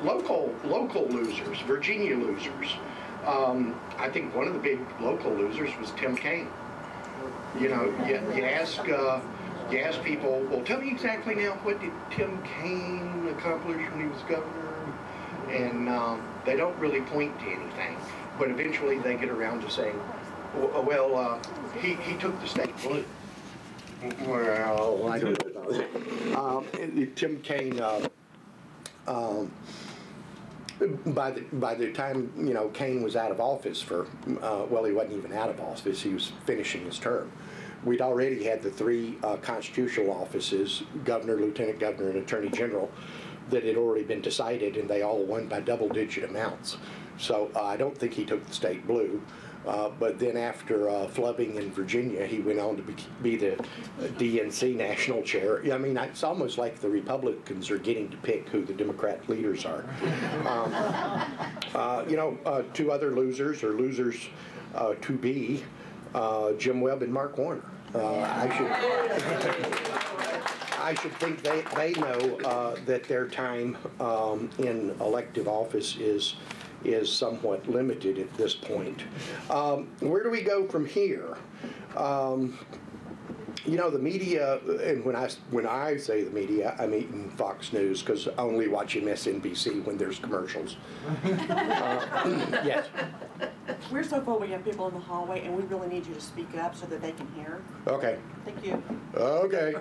Local losers, Virginia losers. I think one of the big local losers was Tim Kaine. You know, you ask people, well, tell me exactly now, what did Tim Kaine accomplish when he was governor? And they don't really point to anything. But eventually they get around to saying, well, he took the state blue. Well, I don't know about that. Tim Kaine, by the time, you know, Kaine was out of office for, well, he wasn't even out of office, he was finishing his term. We'd already had the three constitutional offices, governor, lieutenant governor, and attorney general, that had already been decided, and they all won by double-digit amounts. So I don't think he took the state blue. But then after flubbing in Virginia, he went on to be the DNC national chair. I mean, it's almost like the Republicans are getting to pick who the Democrat leaders are. You know, two other losers, or losers to be, Jim Webb and Mark Warner. I should think they know that their time in elective office is somewhat limited at this point. Where do we go from here? You know, the media, and when I say the media, I mean Fox News, because I only watch MSNBC when there's commercials. Yes. We're so full, we have people in the hallway, and we really need you to speak up so that they can hear. Okay. Thank you. Okay.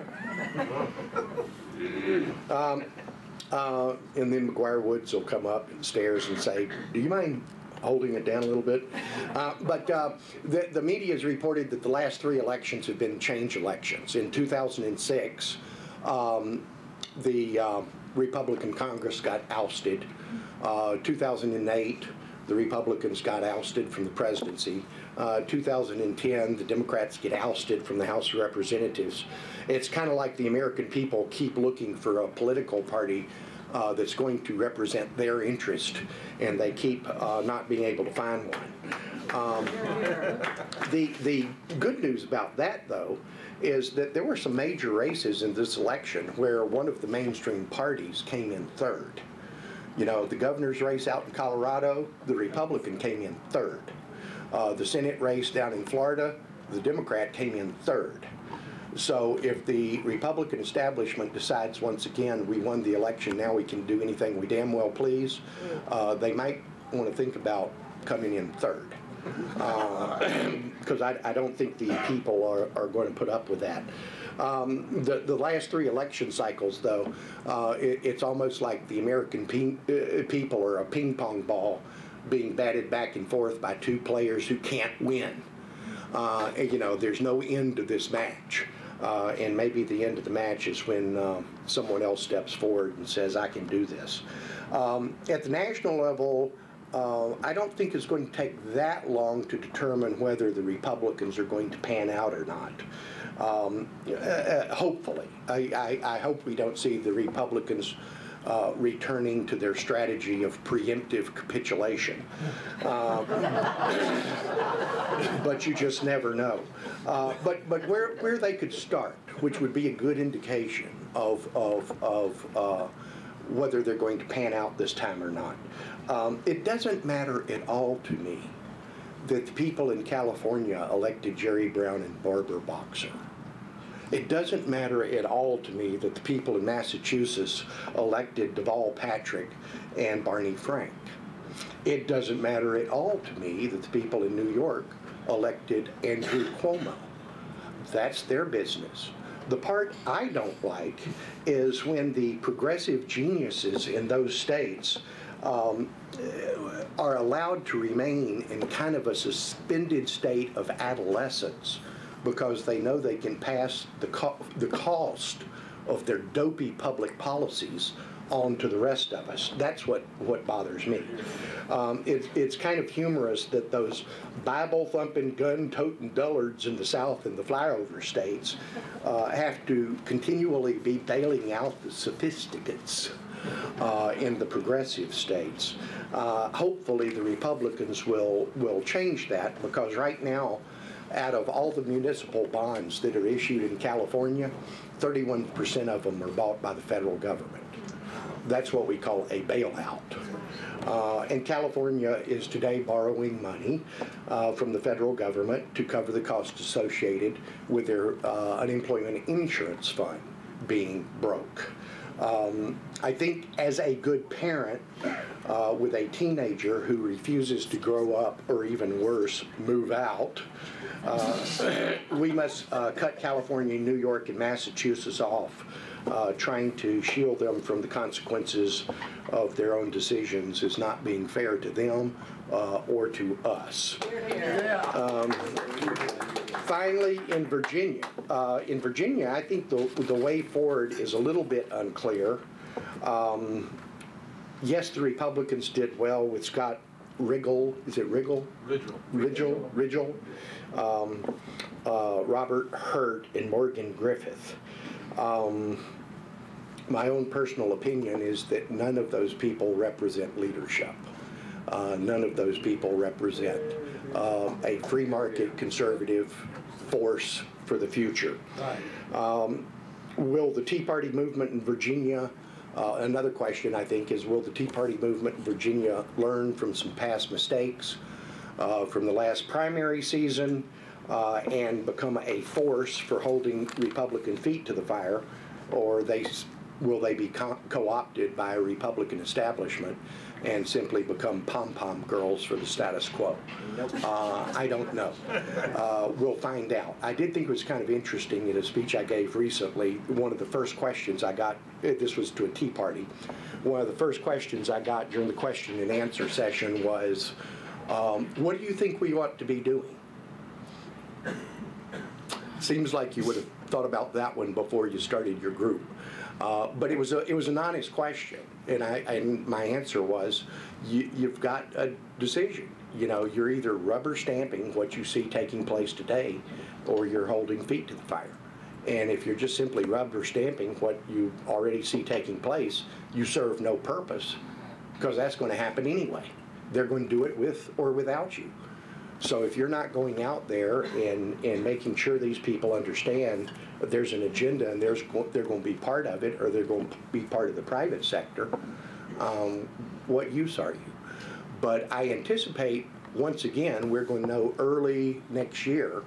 And then McGuire Woods will come up and stairs and say, do you mind holding it down a little bit? But the media has reported that the last three elections have been change elections. In 2006, the Republican Congress got ousted. 2008, the Republicans got ousted from the presidency. 2010, the Democrats get ousted from the House of Representatives. It's kind of like the American people keep looking for a political party that's going to represent their interest, and they keep not being able to find one. The good news about that, though, is that there were some major races in this election where one of the mainstream parties came in third. You know, the governor's race out in Colorado, the Republican came in third. The Senate race down in Florida, the Democrat came in third. So if the Republican establishment decides once again we won the election, now we can do anything we damn well please, they might want to think about coming in third. Because I don't think the people are going to put up with that. The last three election cycles, though, it's almost like the American people are a ping pong ball being batted back and forth by two players who can't win. You know, there's no end to this match. And maybe the end of the match is when someone else steps forward and says, I can do this. At the national level, I don't think it's going to take that long to determine whether the Republicans are going to pan out or not. Hopefully. I hope we don't see the Republicans returning to their strategy of preemptive capitulation. But you just never know. But where they could start, which would be a good indication of whether they're going to pan out this time or not. It doesn't matter at all to me that the people in California elected Jerry Brown and Barbara Boxer. It doesn't matter at all to me that the people in Massachusetts elected Deval Patrick and Barney Frank. It doesn't matter at all to me that the people in New York elected Andrew Cuomo. That's their business. The part I don't like is when the progressive geniuses in those states are allowed to remain in kind of a suspended state of adolescence because they know they can pass the cost of their dopey public policies on to the rest of us. That's what bothers me. It's kind of humorous that those Bible-thumping, gun-toting dullards in the South and the flyover states have to continually be bailing out the sophisticates in the progressive states. Hopefully the Republicans will change that, because right now, out of all the municipal bonds that are issued in California, 31% of them are bought by the federal government. That's what we call a bailout. And California is today borrowing money from the federal government to cover the costs associated with their unemployment insurance fund being broke. I think as a good parent with a teenager who refuses to grow up, or even worse, move out, we must cut California, New York, and Massachusetts off, trying to shield them from the consequences of their own decisions is not being fair to them or to us. Finally, in Virginia, I think the way forward is a little bit unclear. Yes, the Republicans did well with Scott Riggle. Is it Riggle? Riggle. Robert Hurt and Morgan Griffith. My own personal opinion is that none of those people represent leadership. None of those people represent a free market conservative force for the future. Will the Tea Party movement in Virginia, another question I think is, will the Tea Party movement in Virginia learn from some past mistakes from the last primary season and become a force for holding Republican feet to the fire, or will they be co-opted by a Republican establishment and simply become pom-pom girls for the status quo? I don't know. We'll find out. I did think it was kind of interesting in a speech I gave recently. One of the first questions I got, this was to a Tea Party, one of the first questions I got during the question and answer session was, what do you think we ought to be doing? Seems like you would have thought about that one before you started your group. But it was an honest question, and my answer was, you've got a decision. You know, you're either rubber stamping what you see taking place today, or you're holding feet to the fire. And if you're just simply rubber stamping what you already see taking place, you serve no purpose, because that's going to happen anyway. They're going to do it with or without you. So if you're not going out there and making sure these people understand that there's an agenda and they're going to be part of it, or they're going to be part of the private sector, what use are you? But I anticipate, once again, we're going to know early next year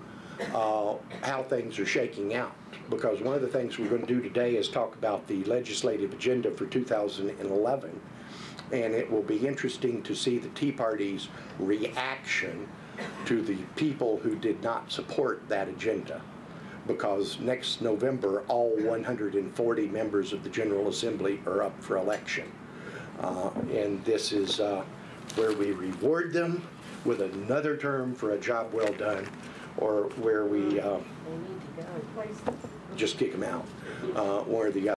how things are shaking out. Because one of the things we're going to do today is talk about the legislative agenda for 2011. And it will be interesting to see the Tea Party's reaction to the people who did not support that agenda, because next November all 140 members of the General Assembly are up for election, and this is where we reward them with another term for a job well done, or where we just kick them out, one or the other.